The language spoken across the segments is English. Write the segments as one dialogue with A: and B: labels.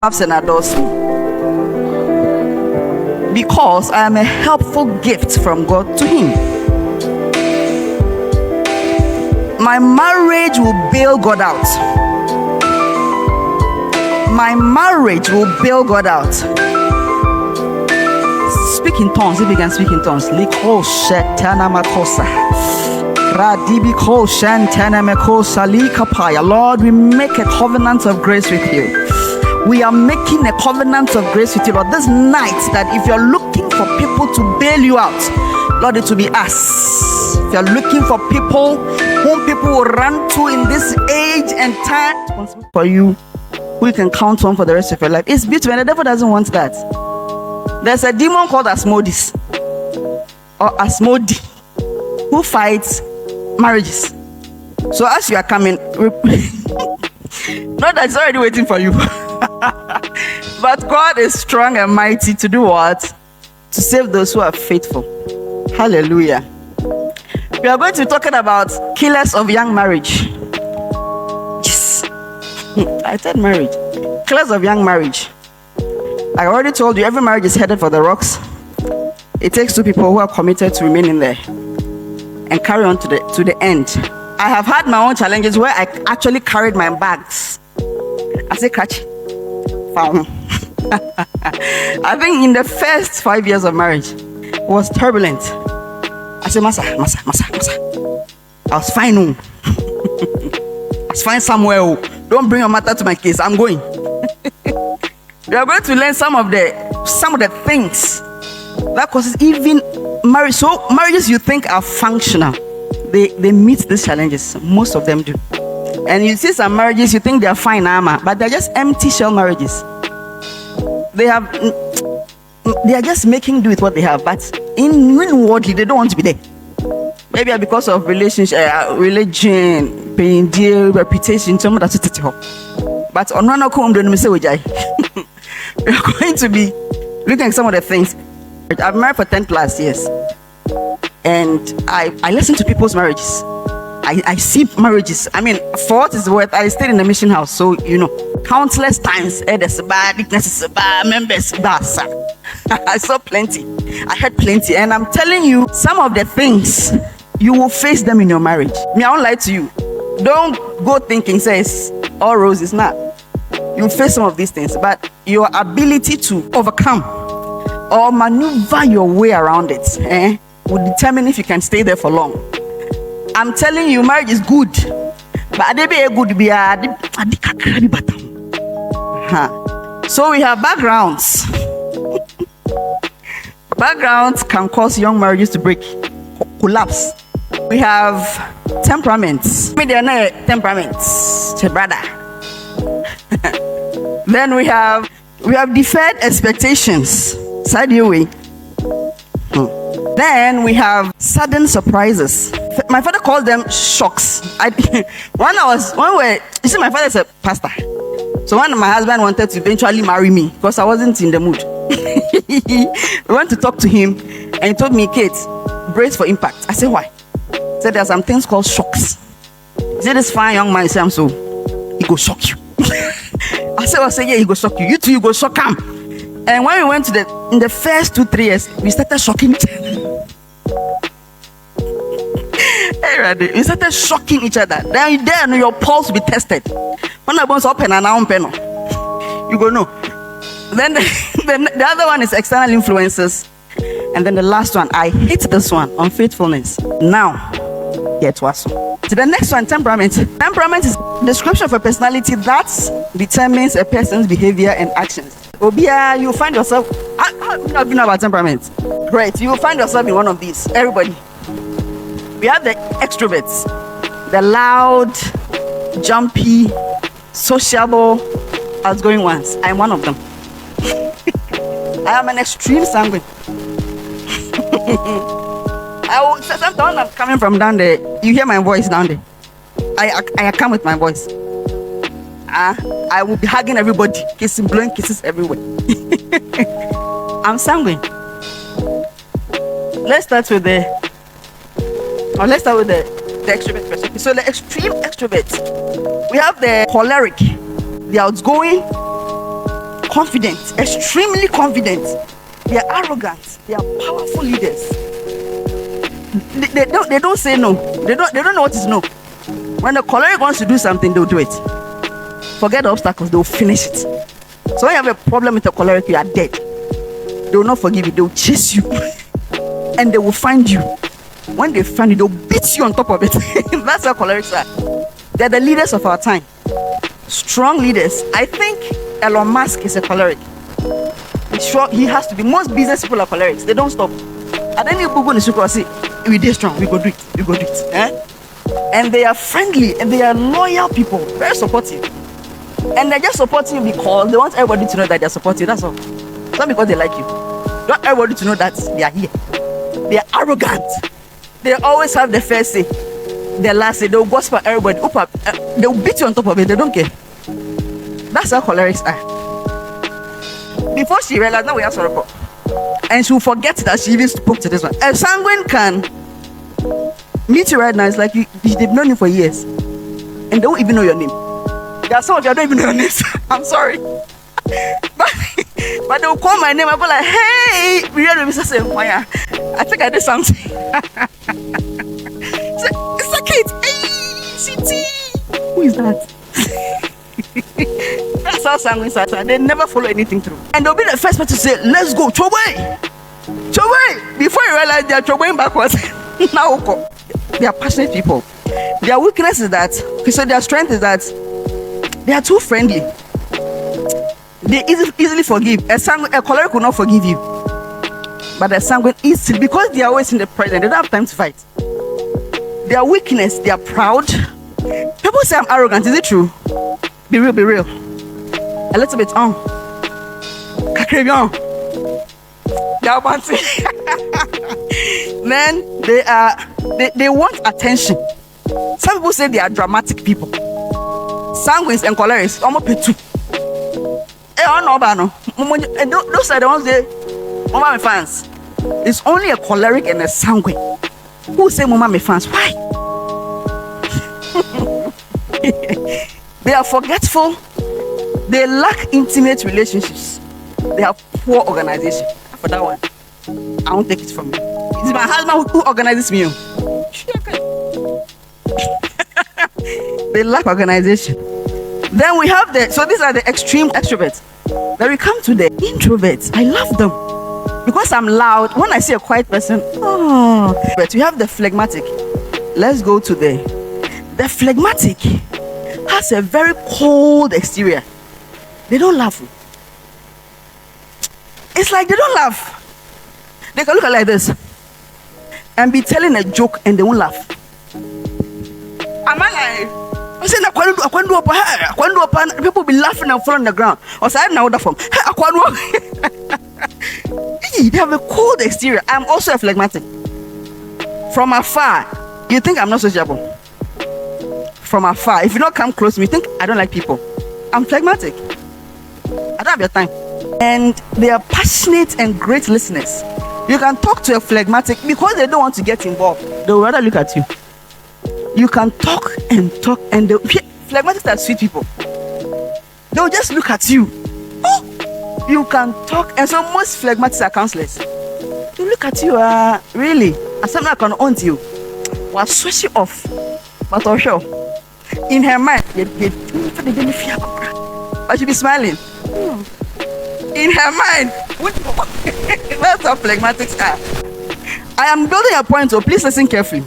A: loves and adores me because I am a helpful gift from God to him. My marriage will bail God out. My marriage will bail God out. Speak in tongues if you can speak in tongues. Lord, we make a covenant of grace with you. We are making a covenant of grace with you, Lord, this night, that if you're looking for people to bail you out, Lord, it will be us. If you're looking for people whom people will run to in this age and time for you, who you can count on for the rest of your life. It's beautiful, and the devil doesn't want that. There's a demon called Asmodeus or Asmodi who fights marriages. So as you are coming, not that it's already waiting for you. But God is strong and mighty to do what? To save those who are faithful. Hallelujah. We are going to be talking about killers of young marriage. Yes. I said marriage. Killers of young marriage. I already told you, every marriage is headed for the rocks. It takes two people who are committed to remain in there and carry on to the end. I have had my own challenges where I actually carried my bags. I say catch. Found. I think in the first 5 years of marriage, it was turbulent. I said, Masa. I was fine. I was fine somewhere. Don't bring your matter to my case. I'm going. We are going to learn some of the things that causes even marriage. So marriages you think are functional, they meet these challenges. Most of them do. And you see some marriages you think they are fine, but they're just empty shell marriages. They are just making do with what they have, but inwardly they don't want to be there. Maybe because of relationship, religion, paying deal, reputation, some of that. But on one we are going to be looking at some of the things. I've been married for 10 plus years, and I listen to people's marriages. I see marriages. I mean, for what is worth, I stayed in the mission house, so you know, countless times. Members. I saw plenty. I heard plenty, and I'm telling you, some of the things you will face them in your marriage. Me, I won't lie to you. Don't go thinking says all roses. Not. You face some of these things, but your ability to overcome or maneuver your way around it will determine if you can stay there for long. I'm telling you, marriage is good, but they be a good be so we have backgrounds. Backgrounds can cause young marriages to collapse. We have temperaments. They are not temperaments, brother. Then we have deferred expectations. Side your way. Then we have sudden surprises. My father calls them shocks. You see, my father is a pastor. So when my husband wanted to eventually marry me, because I wasn't in the mood, we went to talk to him, and he told me, Kate, brace for impact. I said, why? He said, there are some things called shocks. He said, this fine young man, he said, so he go shock you. I said, yeah, he go shock you. You too, you go shock him. And when we went in the first 2-3 years, we started shocking each other. We started shocking each other. Then your pulse will be tested. When I bounce open and I open, you go no. Then the other one is external influences, and then the last one, I hate this one, unfaithfulness. Now, get what? So the next one, temperament. Temperament is a description of a personality that determines a person's behavior and actions. Obia, you find yourself. How do you know about temperament? Great, you will find yourself in one of these. Everybody. We have the extroverts, the loud, jumpy, sociable, outgoing ones. I am one of them. I am an extreme sanguine. Sometimes I'm coming from down there, you hear my voice down there. I come with my voice. I will be hugging everybody, kissing, blowing kisses everywhere. I'm sanguine. Let's start with the extrovert perspective. So the extreme extrovert, we have the choleric, the outgoing, confident, extremely confident. They are arrogant. They are powerful leaders. They don't say no. They don't know what is no. When the choleric wants to do something, they'll do it. Forget the obstacles, they'll finish it. So when you have a problem with the choleric, you are dead. They will not forgive you. They will chase you. And they will find you. When they find you, they'll beat you on top of it. That's how cholerics are. They're the leaders of our time. Strong leaders. I think Elon Musk is a choleric. Sure, he has to be. Most business people are cholerics. They don't stop. And then you go in the super say, we did strong, we go do it, we go do it. And they are friendly and they are loyal people, very supportive. And they're just supporting you because they want everybody to know that they're supporting you. That's all. Not because they like you. They want everybody to know that they are here. They are arrogant. They always have the first say, the last say. They'll gossip about everybody. They'll beat you on top of it. They don't care. That's how cholerics are. Before she realized, now we have sorrow. And she will forget that she even spoke to this one. A sanguine can meet you right now. It's like they've known you for years. And they don't even know your name. There are some of you, I don't even know your names. I'm sorry. But they will call my name. I'll be like, hey, I think I did something. It's a kid. Hey, CT. Who is that? That's how sanguines are. They never follow anything through. And they'll be the first person to say, let's go, Chobwe. Chobwe. Before you realize they are Chobwe backwards. Now, they are passionate people. Their weakness is that, so their strength is that they are too friendly. They easily forgive. A choleric will not forgive you. But a sanguine easily, because they are always in the present, they don't have time to fight. Their weakness, they are proud. People say I'm arrogant. Is it true? Be real, be real. A little bit on. Then they want attention. Some people say they are dramatic people. Sanguines and cholerics, almost pay two. And those are the ones Mama fans. It's only a choleric and a sanguine who say Mama fans. Why? They are forgetful. They lack intimate relationships. They have poor organization. For that one, I won't take it from you. It's my husband who organizes me. They lack organization. Then we have so these are the extreme extroverts. Then we come to the introverts. I love them because I'm loud. When I see a quiet person, but we have the phlegmatic. Let's go to the phlegmatic. Has a very cold exterior. They don't laugh. It's like they don't laugh. They can look at like this and be telling a joke and they won't laugh. Am I like? I say, people be laughing and falling on the ground. Or say, now the form. They have a cold exterior. I'm also a phlegmatic. From afar, you think I'm not sociable. From afar, if you don't come close to me, you think I don't like people. I'm phlegmatic. I don't have your time. And they are passionate and great listeners. You can talk to a phlegmatic because they don't want to get involved. They will rather look at you. You can talk, and phlegmatics are sweet people. They'll just look at you. Oh, you can talk, and so most phlegmatics are counselors. They look at you, really, as something I can own to you. Well, switch it off, but I'll show. In her mind, but she'll be smiling. In her mind, that's how phlegmatics are. I am building a point, so please listen carefully.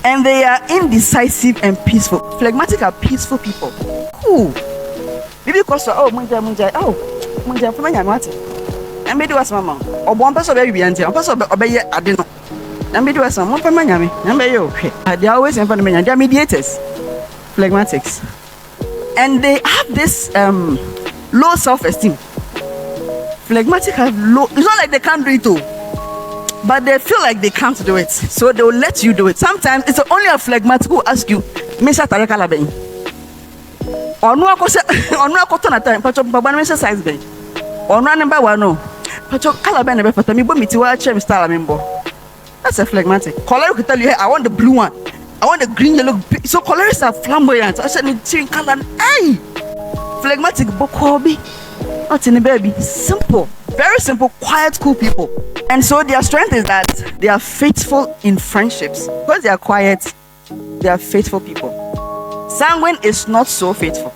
A: And they are indecisive and peaceful. Phlegmatic are peaceful people. Cool. Maybe because munja. For me, I'm what? And maybe was mama. Or one person baby auntie. Or person obey I didn't know. And maybe was some one for me. Number you. They are always in front of me. They are mediators. Phlegmatics. And they have this low self-esteem. Phlegmatic have low. It's not like they can't do it too. But they feel like they can't do it, so they will let you do it. Sometimes it's only a phlegmatic who ask you, "Mr. Tareka Labeng." Or no, I go to time. But Mr. Size Ben. Or no number one no. But Calaban never for me. But me to watch Mr. Lamembo. That's a phlegmatic. Choleric will tell you, "Hey, I want the blue one. I want the green, yellow." So cholerics are flamboyant. I said, "Color, hey." Phlegmatic bokobi. Not in a baby. Simple. Very simple, quiet, cool people. And so their strength is that they are faithful in friendships. Because they are quiet, they are faithful people. Sanguine is not so faithful.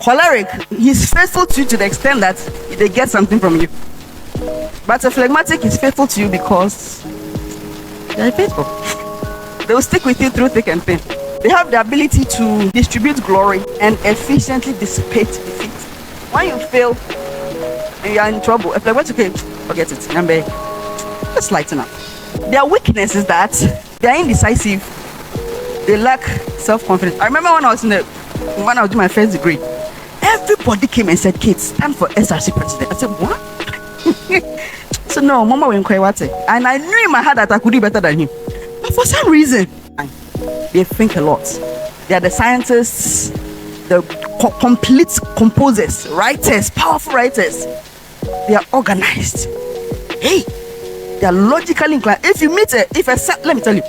A: Choleric, he's faithful to you to the extent that they get something from you. But a phlegmatic is faithful to you because they are faithful. They will stick with you through thick and thin. They have the ability to distribute glory and efficiently dissipate defeat. When you fail and you are in trouble, a phlegmatic, okay, forget it. Number, just lighten up. Their weakness is that they are indecisive. They lack self-confidence. I remember when I was doing my first degree, everybody came and said, "Kate, stand for SRC president." I said, "What?" So no, Mama went quiet. And I knew in my heart that I could do better than him. But for some reason, they think a lot. They are the scientists, the complete composers, writers, powerful writers. They are organized. Hey, they are logically inclined. If you meet let me tell you,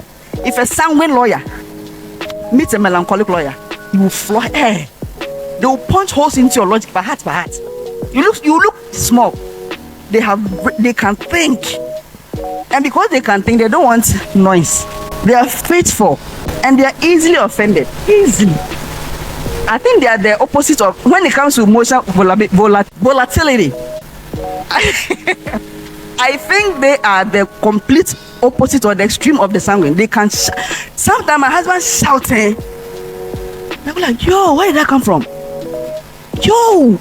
A: if a sanguine lawyer meets a melancholic lawyer, you will fly. They will punch holes into your logic by heart. You look small. They can think, and because they can think, they don't want noise. They are faithful, and they are easily offended. Easily. I think they are the opposite of when it comes to emotional volatility. I think they are the complete opposite or the extreme of the sanguine. They can sometimes my husband shouting, they'll be like, "Yo, where did that come from? Yo,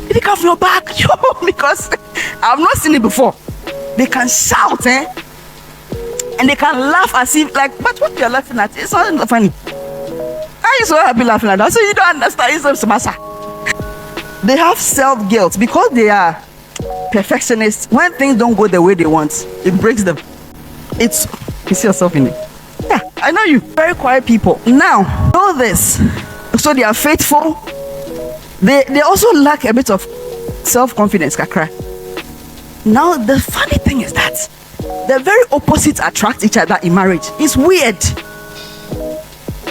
A: did it come from your back? Yo," because I've not seen it before. They can shout, and they can laugh as if like, but what you're laughing at, it's not funny. Why are you so happy laughing at that? So you don't understand. It's a massa. They have self-guilt because they are perfectionists. When things don't go the way they want, it breaks them. You see yourself in it. Yeah, I know you. Very quiet people. Now, know this. So they are faithful. They also lack a bit of self-confidence, kakra. Now, the funny thing is that the very opposites attract each other in marriage. It's weird.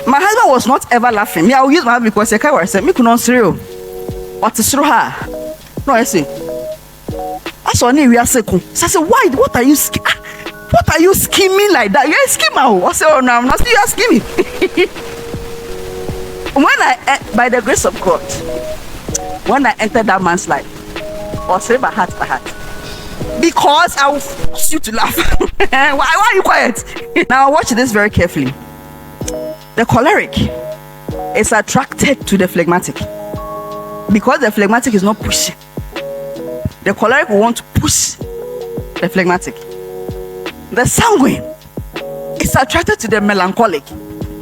A: My husband was not ever laughing. Me, I will use my husband because I said, "Me couldn't see you. What is through her?" No, I say. I saw me. So I said, "Why? What are you What are you scheming like that? You're a schemer." I said, "Oh no, I'm not. You are scheming." By the grace of God, when I entered that man's life, I was saying by heart, because I will force you to laugh. Why are you quiet? Now watch this very carefully. The choleric is attracted to the phlegmatic because the phlegmatic is not pushing. The choleric will want to push the phlegmatic. The sanguine is attracted to the melancholic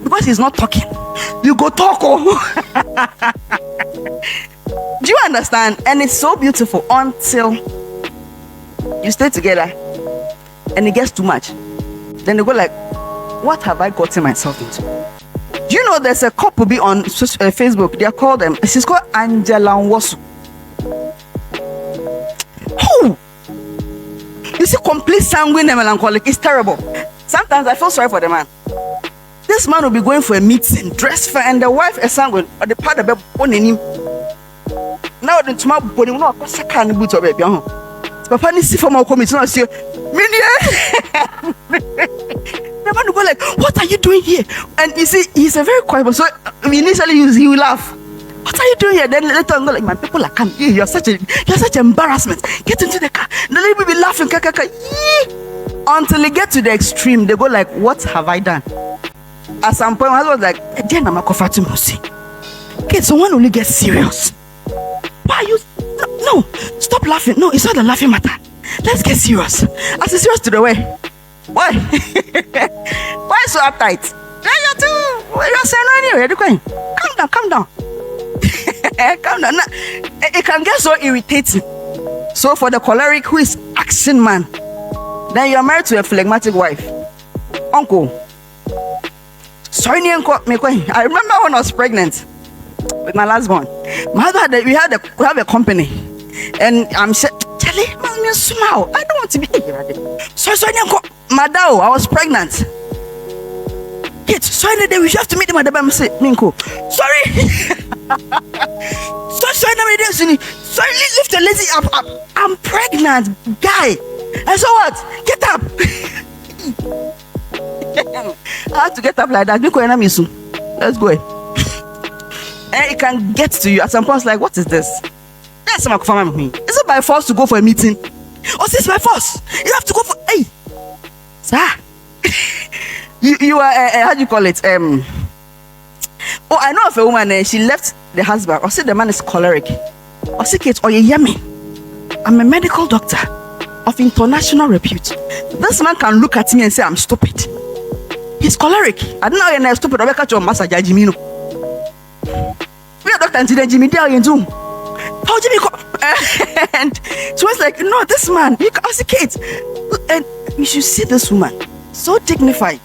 A: because he's not talking. You go talk. Oh. Do you understand? And it's so beautiful until you stay together and it gets too much. Then they go like, "What have I gotten myself into?" Do you know there's a couple be on Facebook? They are called she's called Angela Nwosu. Oh, you see, complete sanguine and melancholic. It's terrible. Sometimes I feel sorry for the man. This man will be going for a meeting, dressed fair, and the wife is sanguine, or the part of the bone in him. Now the tomorrow body will not pass a can boot of baby. Papa needs to see for my committee. I say, the man will go like, "What are you doing here?" And you see, he's a very quiet person. So initially he will laugh. "What are you doing here?" Then later on go like, "My people are coming. You're such embarrassment. Get into the car." Then they will be laughing, until they get to the extreme. They go like, "What have I done?" At some point, I was like, "Again, I'm a coffee musi." Okay, so when will you get serious? Why are you? No, stop laughing. No, it's not a laughing matter. Let's get serious. I said, "Serious to the way." Why? Why so uptight? Yeah, you too. You're saying anyway. You're going. Calm down. Calm down. It can get so irritating. So for the choleric, who is action man, then you're married to a phlegmatic wife. Uncle. Sorry, I remember when I was pregnant with my last one. My husband, we have a company, and I'm saying, "Charlie, man, smile. I don't want to be here." So Madao, I was pregnant. Yes, so we have to meet the madam. Say, "Minko, sorry." So Suddenly lift a lazy up. I'm pregnant, guy. And so what? Get up. I had to get up like that. Let's go. And it can get to you at some point. It's like, what is this? That's my confirm me. Is it by force to go for a meeting? Or is this by force? You have to go for sir. you are how do you call it? Oh, I know of a woman. She left the husband. Or say the man is choleric. Or say Kate, or yummy. I'm a medical doctor of international repute. This man can look at me and say I'm stupid. He's choleric. I don't know you're stupid. I'll catch your master Jimino. We are doctor and Jimmy there in Zoom. How Jimmy and she was like, no, this man, you can see Kate. And you should see this woman. So dignified.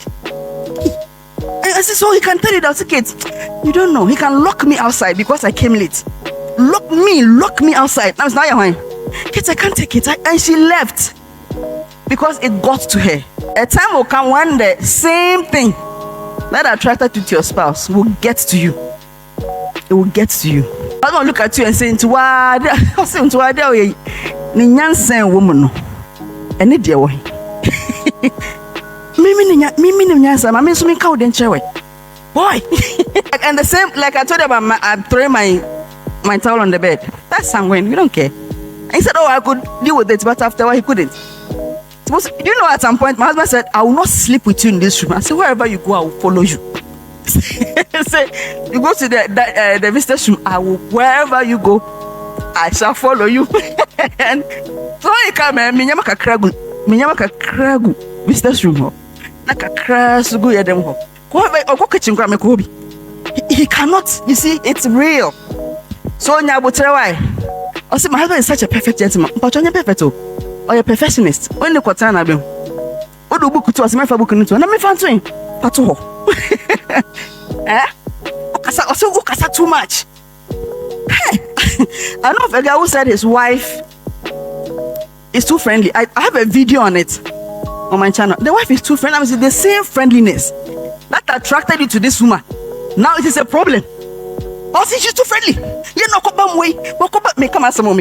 A: I said, so he can tell you that, Kate, you don't know. He can lock me outside because I came late. Lock me outside. Now it's not your mind. Kate, I can't take it. And she left because it got to her. A time will come when the same thing that attracted you to your spouse will get to you. It will get to you. I don't look at you and say, into what? I'll say, into what? Ninyan woman. And it dear way. Mimi Nyansa, I mean, so many cow didn't boy. And the same, like I told you about I'm throwing my towel on the bed. That's sanguine. We don't care. And he said, oh, I could deal with it, but after a while he couldn't. You know, at some point, my husband said, I will not sleep with you in this room. I said, wherever you go, I will follow you. Say, you go to the visitor's room, wherever you go, I shall follow you. And so he come and minyamaka kragu visitor's room. Naka krasu go yedem ho. Go kitchen gra me ko bi. He cannot, you see, it's real. So nya botre why? I say my husband is such a perfect gentleman. But you're perfect or you're a perfectionist. When the quarter na be. Odo book to as my fa book nto. Na me fan to him. Pato ho. Okasa too much. Hey. I know of a guy who said his wife is too friendly. I have a video on it on my channel. The wife is too friendly. I mean, the same friendliness that attracted you to this woman. Now it is a problem. Oh, see, she's too friendly. You know, come way. Me come answer. Hey,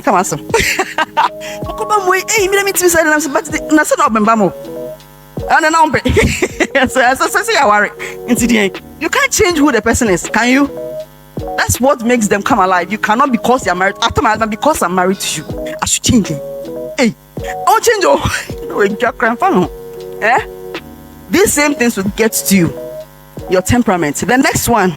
A: me let me tell you something. But na say no bambamo. And now, so I worry. You can't change who the person is, can you? That's what makes them come alive. You cannot, because you're married. After my husband, because I'm married to you, I should change it. Hey, I'll change. These same things will get to you. Your temperament. The next one.